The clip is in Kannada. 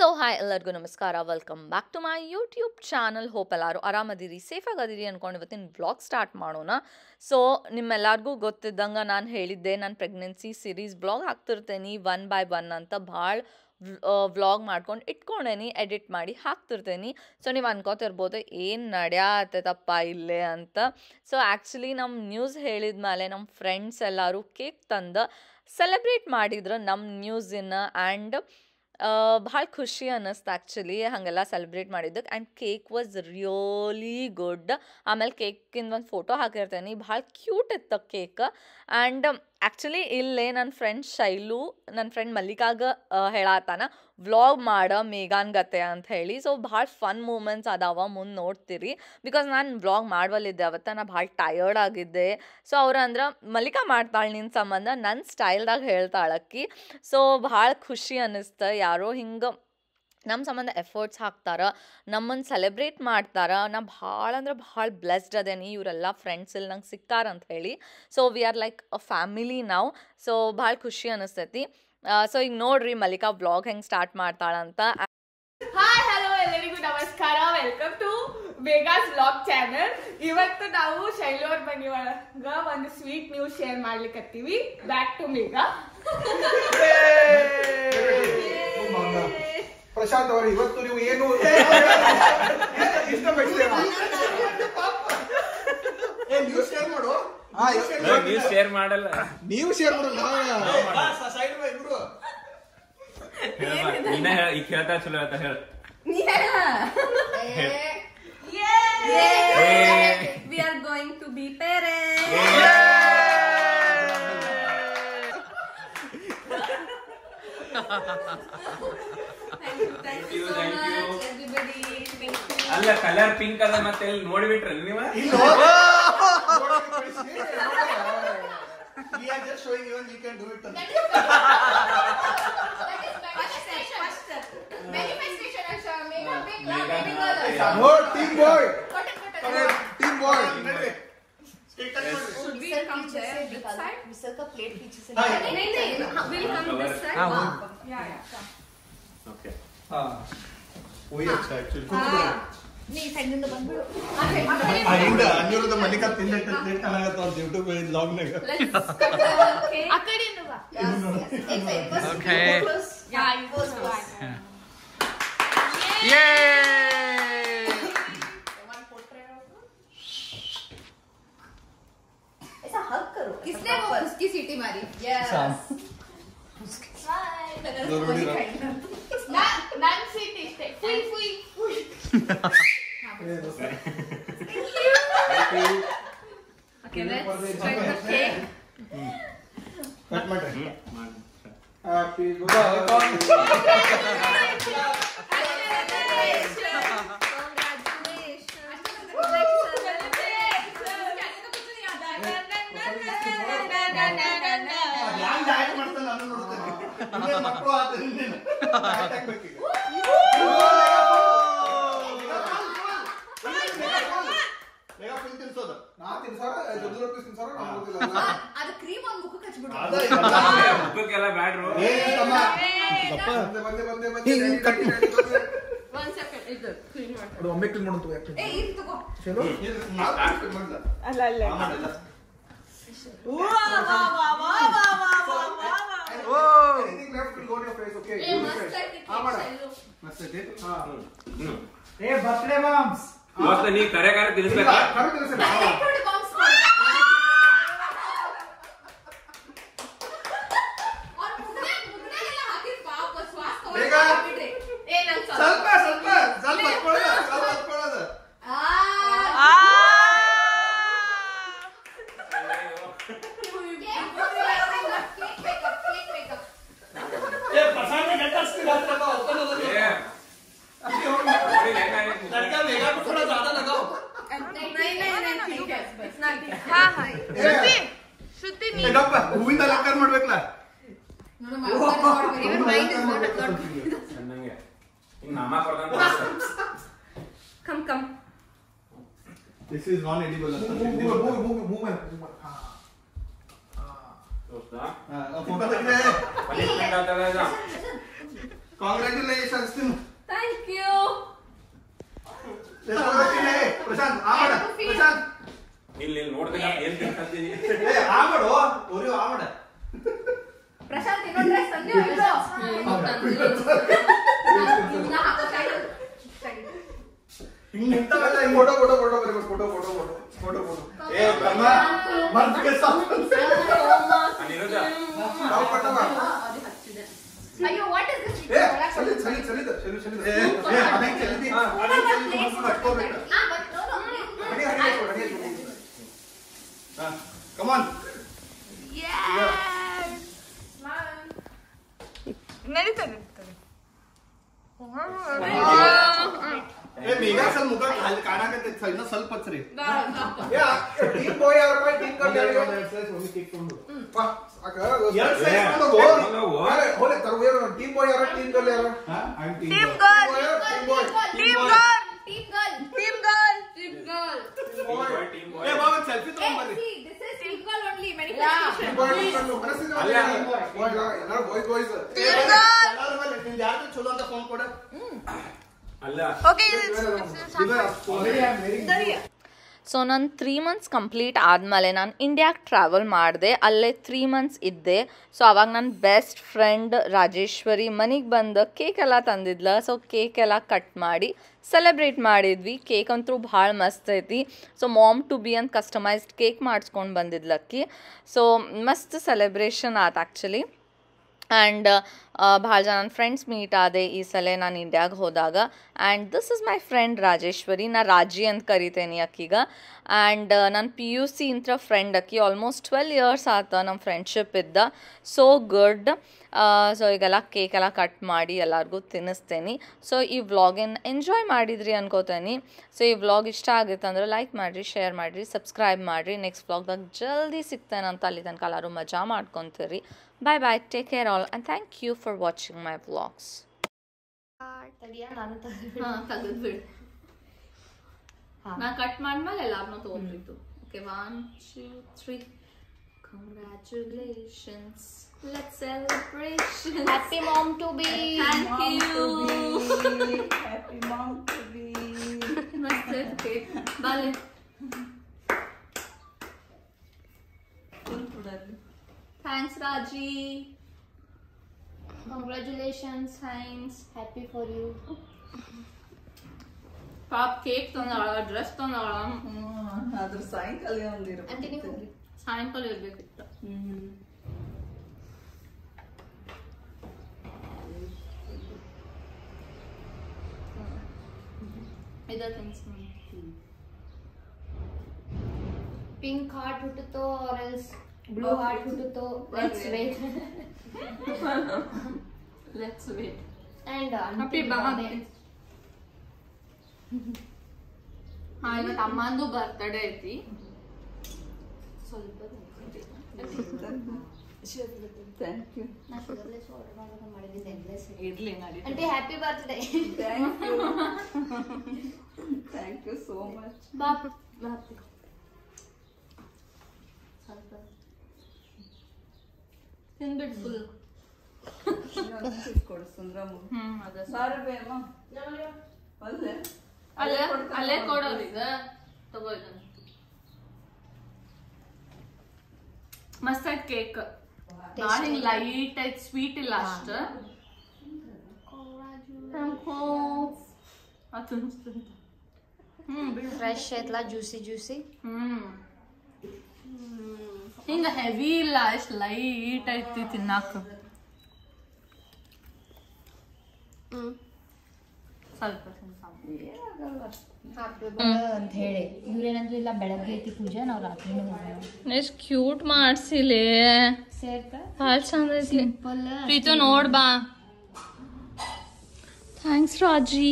ಹಲೋ ಹಾಯ್ ಎಲ್ಲರಿಗೂ ನಮಸ್ಕಾರ. Welcome back to my YouTube channel. Hope ಎಲ್ಲರೂ ಆರಾಮದಿರಿ, ಸೇಫಾಗದಿರಿ ಅಂದ್ಕೊಂಡು ಇವತ್ತಿನ ವ್ಲಾಗ್ ಸ್ಟಾರ್ಟ್ ಮಾಡೋಣ. ಸೊ ನಿಮ್ಮೆಲ್ಲರಿಗೂ ಗೊತ್ತಿದ್ದಂಗೆ ನಾನು ಹೇಳಿದ್ದೆ ನಾನು ಪ್ರೆಗ್ನೆನ್ಸಿ ಸೀರೀಸ್ ವ್ಲಾಗ್ ಹಾಕ್ತಿರ್ತೇನೆ 1 by 1 ಅಂತ. ಭಾಳ ವ್ಲಾಗ್ ಮಾಡ್ಕೊಂಡು ಇಟ್ಕೊಂಡೇನಿ, ಎಡಿಟ್ ಮಾಡಿ ಹಾಕ್ತಿರ್ತೇನೆ. ಸೊ ನೀವು ಅನ್ಕೋತಿರ್ಬೋದು ಏನು ನಡೆಯತ್ತಪ್ಪ ಇಲ್ಲೇ ಅಂತ. ಸೊ ಆ್ಯಕ್ಚುಲಿ ನಮ್ಮ ನ್ಯೂಸ್ ಹೇಳಿದ ಮೇಲೆ ನಮ್ಮ ಫ್ರೆಂಡ್ಸ್ ಎಲ್ಲರೂ ಕೇಕ್ ತಂದು ಸೆಲೆಬ್ರೇಟ್ ಮಾಡಿದ್ರು ನಮ್ಮ ನ್ಯೂಸಿನ. ಆ್ಯಂಡ್ ಭಾಳ ಖುಷಿ ಅನ್ನಿಸ್ತು ಆ್ಯಕ್ಚುಲಿ ಹಾಗೆಲ್ಲ ಸೆಲೆಬ್ರೇಟ್ ಮಾಡಿದ್ದಕ್ಕೆ. And cake was really good. ಆಮೇಲೆ ಕೇಕಿಂದ ಒಂದು ಫೋಟೋ ಹಾಕಿರ್ತೇನೆ, ಭಾಳ ಕ್ಯೂಟ್ ಇತ್ತು ಕೇಕ್. ಆ್ಯಂಡ್ ಆ್ಯಕ್ಚುಲಿ ಇಲ್ಲೇ ನನ್ನ ಫ್ರೆಂಡ್ ಶೈಲು, ನನ್ನ ಫ್ರೆಂಡ್ ಮಲ್ಲಿಕಾಗ ಹೇಳತ್ತಾನ ವ್ಲಾಗ್ ಮಾಡ ಮೇಘಾನ್ ಗತೆ ಅಂತ ಹೇಳಿ. ಸೊ ಭಾಳ ಫನ್ ಮೂಮೆಂಟ್ಸ್ ಅದಾವ, ಮುಂದೆ ನೋಡ್ತೀರಿ. ಬಿಕಾಸ್ ನಾನು ವ್ಲಾಗ್ ಮಾಡವಲ್ಲಿದ್ದೆ ಅವತ್ತು, ನಾನು ಭಾಳ ಟಯರ್ಡ್ ಆಗಿದ್ದೆ. ಸೊ ಅವ್ರು ಅಂದ್ರೆ ಮಲ್ಲಿಕಾ ಮಾಡ್ತಾಳೆ ನಿನ್ನ ಸಂಬಂಧ, ನನ್ನ ಸ್ಟೈಲ್ದಾಗ ಹೇಳ್ತಾಳಕ್ಕಿ. ಸೊ ಭಾಳ ಖುಷಿ ಅನ್ನಿಸ್ತು, ಯಾರೋ ಹಿಂಗೆ ನಮ್ಮ ಸಂಬಂಧ ಎಫರ್ಟ್ಸ್ ಹಾಕ್ತಾರೆ, ನಮ್ಮನ್ನು ಸೆಲೆಬ್ರೇಟ್ ಮಾಡ್ತಾರೆ. ನಾ ಭಾಳ ಅಂದ್ರೆ ಭಾಳ ಬ್ಲೆಸ್ಡ್ ಅದೇನಿ, ಇವರೆಲ್ಲ ಫ್ರೆಂಡ್ಸ್ ಇಲ್ಲಿ ನಂಗೆ ಸಿಕ್ಕಾರಂತ ಹೇಳಿ. So we are like a family ನಾವು. ಸೊ ಭಾಳ ಖುಷಿ ಅನ್ನಿಸ್ತೈತಿ. ಸೊ ಈಗ ನೋಡ್ರಿ ಮಲ್ಲಿಕಾ ವ್ಲಾಗ್ ಹೆಂಗೆ ಸ್ಟಾರ್ಟ್ ಮಾಡ್ತಾಳಂತ. ಹಾಯ್ ಹಲೋ ಎಲ್ಲರಿಗೂ ನಮಸ್ಕಾರ, ವೆಲ್ಕಮ್ ಟು ಬೇಗಾಸ್ ವ್ಲಾಗ್ ಚಾನಲ್. ಇವತ್ತು ನಾವು ಶೈಲು ಅವ್ರ ಮನೆ ಒಳಗ ಒಂದು ಸ್ವೀಟ್ ನ್ಯೂಸ್ ಶೇರ್ ಮಾಡ್ಲಿಕ್ಕತ್ತೀವಿ. Back to Megha. ಪ್ರಶಾಂತ್ ಅವರು ಇವತ್ತು ನೀವು ಏನು ನ್ಯೂಸ್ ಶೇರ್ ಮಾಡು. ನೀವು ಶೇರ್ ಮಾಡಲ್ಲ, ನೀವು ಶೇರ್ ಮಾಡಲ್ಲ. ಈಗ ಹೇಳ್ತಾ ಚಲೋ ಹೇಳ್ತಾ ಹೇಳ. We are going to be parents. Thank you so much everybody. ಅಲ್ಲ ಕಲರ್ ಪಿಂಕ್ ಅದ, ಮತ್ತೆ ಇಲ್ಲಿ ನೋಡ್ಬಿಟ್ರ ನೀವ? We are just showing you you can do it. No, team boy. Team boy. Should we come there this side? मिसल का प्लेट पीछे से नहीं, we'll come this side. Yeah. Okay. हाँ, वही अच्छा actually. नहीं साइड में तो बंद करो. इंड अन्योर तो मल्लिका तीन प्लेट खाना तो YouTube पे व्लॉग ने कर. Let's cut the cake. अकड़ी नुगा. एक साइड बस. Okay. Yeah, you go start. ऐसा हग करो. किसने वो उसकी सीटी मारी? Yes. जरूरी रहा. None सीटी stay. Fui. Okay, let's try the cake. Cut मत. Happy birthday. ಯಾರು ಡಯಟ್ ಮಾಡ್ತಾನೆ ನಾನು ನೋಡ್ತೇನೆ. ಇನ್ನೇ ಮಕ್ಕಳು ಆದ್ರೆ ಇನ್ನೇನು ಡಯಟ್ ಆಗ್ಬೇಕು. ಬೇಗ ಫುಲ್ ತಿನ್ಸೋದು. ನಾ ತಿನ್ಸಾರ ಜೊತೆ ಪೀಸ್ ತಿನ್ಸಾರ ನಾನು ಗೊತ್ತಿಲ್ಲ. ಅದು ಕ್ರೀಮ್ ಒಂದು ಮುಖಕ್ಕೆ ಹಚ್ಬಿಡು. ಮುಖಕ್ಕೆಲ್ಲ ಬ್ಯಾಡ್ರು. ಏ ತಮ್ಮ ಬಂದೆ One second. ಇದು clean ಮಾಡಿ. ಅದು ಒಮ್ಮೆ ಕ್ಲೀನ್ ಮಾಡೋದು ಯಾಕೆ? ಏ ಇದು ತಗೋ. ಚಲೋ ನಾನು ಮಾಡಲ್ಲ. ಅಲ್ಲ. Anything left will go on your face, okay? ಏ ಮಸ್ತ್ ಆಯ್ತು cake ಶೈಲು. ಮಸ್ತ್ ಐತಿ. ಹಾ. ಏ ಬರ್ತ್ಡೇ ಬಾಂಬ್ಸ್ ಇವತ್ತು ನೀ ಕರೆ ತಿನ್ಸ್ಬೇಕ. ಕರೆ ತಿನ್ಸಲ್ಲ. ಎಲೆಕ್ಟ್ರಾನಿಕ್ ಬಾಂಬ್ಸ್ ಕೊಡು. और मुगने ಎಲ್ಲ ಹಾಕಿ ಪಾಪ ಶ್ವಾಸ ಬೇಗ. ತಗೊಂಡ್ಬಿಟ್ರಿ. ಏ ನಾನು ಸ್ವಲ್ಪ ಹತ್ಕೊಳ್ಳೋದು. ಏ ಪ್ರಸಾದ ಗಂಟಸ್ತಿರ ಹತ್ರ ಓಪನ್ ಹೋಗೋದು लड़का मेगा को थोड़ा ज्यादा लगाओ. नहीं ठीक है बस ना ठीक है. हाँ. श्रुति ಏ ಗಪ್ಪ ಹೂವಿಂದ ಅಲಂಕಾರ ಮಾಡ್ಬೇಕಲ್ಲ. No, even mine is not a lot. ಚೆನ್ನಾಗೆ ಹಿಂಗ್ ನಾಮ ಕೊಡ್ದಂತ. Come. This is non edible. Move. ದೋಸ್ತ ಫೋಟೋ ತೆಗೆದೆ. ಪನಿಷ್ಮೆಂಟ್ ಆಗ್ತದ ಇದು. Congratulations thank you. ಪ್ರಶಾಂತ್ ಆಮಡ ಪ್ರಶಾಂತ್ ಇಲ್ಲಿ ನೋಡ್ಬೇಕು ಏನ್ ತಿಳ್ಕೊಂತೀನಿ. ಆಮಡು ಒರಿಯೋ ಆಮಡ ಪ್ರಶಾಂತ್ ಇನ್ನೊಂದು ಡ್ರೆಸ್ ತಂದೆ ಹೋಗಿದ್ರು ಫೋಟೋ ಫೋಟೋ ಫೋಟೋ ಬರಬೇಕು photo photo photo photo photo ಏ ತಮ್ಮ ಮರ್ತ್ಗೆ ಸಾಕು ಅನಿರುದ್ಧ ನಾವು ಪಟ್ಟವ ಅಯ್ಯೋ ವಾಟ್ ಇಸ್ ದಿಸ್ ಏ ಚಲಿ ಚಲಿ ಚಲಿ ಚಲಿ ಚಲಿ ಏ ಅದೇ ಚಲಿ ಅದೇ ಚಲಿ ಕಟ್ಕೋಬೇಕು ಹನಿ ಹನಿ ಹನಿ ಹಾ ಕಮ್ ಆನ್ ನಡೀತಾರೆ ಏ ಮೇಘಾ ಸಲ್ ಮುಖ ಕಾಣಕತ್ತೆ ಇನ್ನ ಸ್ವಲ್ಪ ಹಚ್ರಿ ಏ ಟೀಮ್ ಬಾಯ್ ಯಾರಪ್ಪ ಟೀಮ್ ಕಟ್ ಯಾರು ಎರಡು ಸೈಜ್ ಒಂದು ಕೇಕ್ ಕೊಂಡು ಪಾ ಅಕ ಎರಡು ಸೈಜ್ ಕೊಂಡು ಹೋಲೆ ತರು ಯಾರು ಟೀಮ್ ಬಾಯ್ ಯಾರು ಟೀಮ್ ಗರ್ಲ್ ಯಾರು ಹಾ team girl team boy team girl team girl team girl team girl team boy ಏ ಬಾಬಾ ಸೆಲ್ಫಿ ತಗೊಂಡ್ ಬರ್ರಿ this is team girl only manifestation team boy ಮನಸ್ಸಿನ ಎಲ್ಲರೂ ಬಾಯ್ಸ್ ಬಾಯ್ಸ್ ಎಲ್ಲರೂ ಮೇಲೆ ನಿಂದು ಯಾರು ಚಲೋ ಅಂತ ಫೋನ್ ಕೊಡ ಅಲ್ಲ ಓಕೆ ಸೊ ನಾನು 3 months ಕಂಪ್ಲೀಟ್ ಆದಮೇಲೆ ನಾನು ಇಂಡಿಯಾಗೆ ಟ್ರಾವೆಲ್ ಮಾಡಿದೆ. ಅಲ್ಲೇ 3 months ಇದ್ದೆ. ಸೊ ಅವಾಗ ನನ್ನ ಬೆಸ್ಟ್ ಫ್ರೆಂಡ್ ರಾಜೇಶ್ವರಿ ಮನೆಗೆ ಬಂದು ಕೇಕ್ ಎಲ್ಲ ತಂದಿದ್ಲ. ಸೊ ಕೇಕ್ ಎಲ್ಲ ಕಟ್ ಮಾಡಿ ಸೆಲೆಬ್ರೇಟ್ ಮಾಡಿದ್ವಿ. ಕೇಕ್ ಅಂತೂ ಭಾಳ ಮಸ್ತ್ ಐತಿ. ಸೊ ಮಾಮ್ ಟು ಬಿ ಅಂತ ಕಸ್ಟಮೈಸ್ಡ್ ಕೇಕ್ ಮಾಡಿಸ್ಕೊಂಡು ಬಂದಿದ್ಲಕ್ಕಿ. ಸೊ ಮಸ್ತ್ ಸೆಲೆಬ್ರೇಷನ್ ಆಯ್ತು ಆ್ಯಕ್ಚುಲಿ. ಆ್ಯಂಡ್ ಭಾಳ ಜನ ನನ್ನ ಫ್ರೆಂಡ್ಸ್ ಮೀಟ್ ಆದೆ ಈ ಸಲ ನಾನು ಇಂಡಿಯಾಗೆ ಹೋದಾಗ. And this is my friend Rajeshwari. ನಾ ರಾಜಿ ಅಂತ ಕರಿತೇನೆ ಅಕ್ಕೀಗ. ಆ್ಯಂಡ್ ನನ್ನ PUC ಇಂಥ ಫ್ರೆಂಡ್ ಅಕ್ಕಿ ಆಲ್ಮೋಸ್ಟ್ 12 years ಆತ ನಮ್ಮ ಫ್ರೆಂಡ್ಶಿಪ್ ಇದ್ದ. So good. ಸೊ ಈಗೆಲ್ಲ ಕೇಕೆಲ್ಲ ಕಟ್ ಮಾಡಿ ಎಲ್ಲರಿಗೂ ತಿನ್ನಿಸ್ತೇನೆ. ಸೊ ಈ ವ್ಲಾಗಿನ ಎಂಜಾಯ್ ಮಾಡಿದ್ರಿ ಅನ್ಕೋತೇನೆ. ಸೊ ಈ ವ್ಲಾಗ್ ಇಷ್ಟ ಆಗಿತ್ತು ಅಂದ್ರೆ ಲೈಕ್ ಮಾಡಿರಿ, ಶೇರ್ ಮಾಡಿರಿ, ಸಬ್ಸ್ಕ್ರೈಬ್ ಮಾಡಿರಿ. ನೆಕ್ಸ್ಟ್ ವ್ಲಾಗ್ದಾಗ ಜಲ್ದಿ ಸಿಗ್ತೇನೆ ಅಂತ ಅಲ್ಲಿ ತನಕ ಎಲ್ಲರೂ ಮಜಾ ಮಾಡ್ಕೊತೀರಿ. Bye bye, take care all, and thank you for watching my vlogs. ತೆಗೆದ್ಬಿಡು ನಾ ಕಟ್ ಮಾಡ್ಮೇಲೆ ಎಲ್ಲಾರನ್ನೂ ತಗೊಂಡ್ಬಿಟ್ಟು. Okay 1 2 3 Congratulations, let's celebration. happy mom to be Thank you. Happy mom to be ಮಸ್ತ್ ಕೇಕ್ ಬಾಲೆ Thanks Raji. congratulations thanks happy for you ಪಾಪ ಕೇಕ್ ತಂದಾಳ, ಡ್ರೆಸ್ ತಂದಾಳ. ಅದ್ರ ಸಾಯಂಕಾಲ ಒಂದಿರು ಅಂತ ನೀವು ಸಾಯಂಕಾಲ ಇರ್ಬೇಕಿತ್ತು. ಇದ ಥಿಂಗ್ಸ್ pink heart ಹುಟ್ಟುತ್ತೋ or else blue heart ಹುಟ್ಟುತ್ತೋ let's wait let's wait. and Happy birthday. ಹಾ ಇವತ್ತು ಅಮ್ಮಂದು ಬರ್ತಡೇ ಐತಿ. ಸ್ವಲ್ಪ ಥ್ಯಾಂಕ್ ಯು ನಾ ಶುಗರ್ಲೆಸ್ ಆರ್ಡರ್ ಮಾಡೋದು ಮಾಡಿದ್ದೆ ಎಗ್ಲೆಸ್ ಇರ್ಲಿ ನಡಿ. Aunty happy birthday thank you so much. ಬಾ ಬರ್ತಿ ಸ್ವಲ್ಪ ತಿನ್ಬಿಟ್ಟು ಫುಲ್. ಕೊಡು ಸುಂದ್ರಮ್ಮ ಅದ ಸಾರು ಅಮ್ಮ ಅಲ್ಲೇ ಅಲ್ಲೇ ಅಲ್ಲೇ ಕೊಡೋದೀಗ ತಗೋ ಇದನ್ನ. ಮಸ್ತ್ ಐತ್ ಕೇಕ್. ನಾಳೆ ಲೈಟ್ ಐತ್, ಸ್ವೀಟ್ ಇಲ್ಲ ಅಷ್ಟ. ಫ್ರೆಶ್ ಐತ್ಲಾ ಜ್ಯೂಸಿ ಜ್ಯೂಸಿ ಹಿಂಗ ಹೆವಿ ಇಲ್ಲ, ಅಷ್ಟ್ ಲೈಟ್ ಐತಿ ತಿನ್ನಾಕ. ಸ್ವಲ್ಪ ಅಂತ ಹೇಳಿ ಇವ್ರೇನಂದ್ರು ಇಲ್ಲ ಬೆಳಗ್ಗೆ ಐತಿ ಪೂಜೆ ನಾವು ರಾತ್ರಿನೂ ಹೋಗೋಣ ಎಷ್ಟು ಕ್ಯೂಟ್ ಮಾಡ್ಸಿಲೆ, ಸೇರ್ತಾ ಭಾಳ ಚಂದ ಐತಿ. ಸಿಂಪಲ್ ಪ್ರೀತು ನೋಡ್ ಬಾ. ಥ್ಯಾಂಕ್ಸ್ ರಾಜಿ.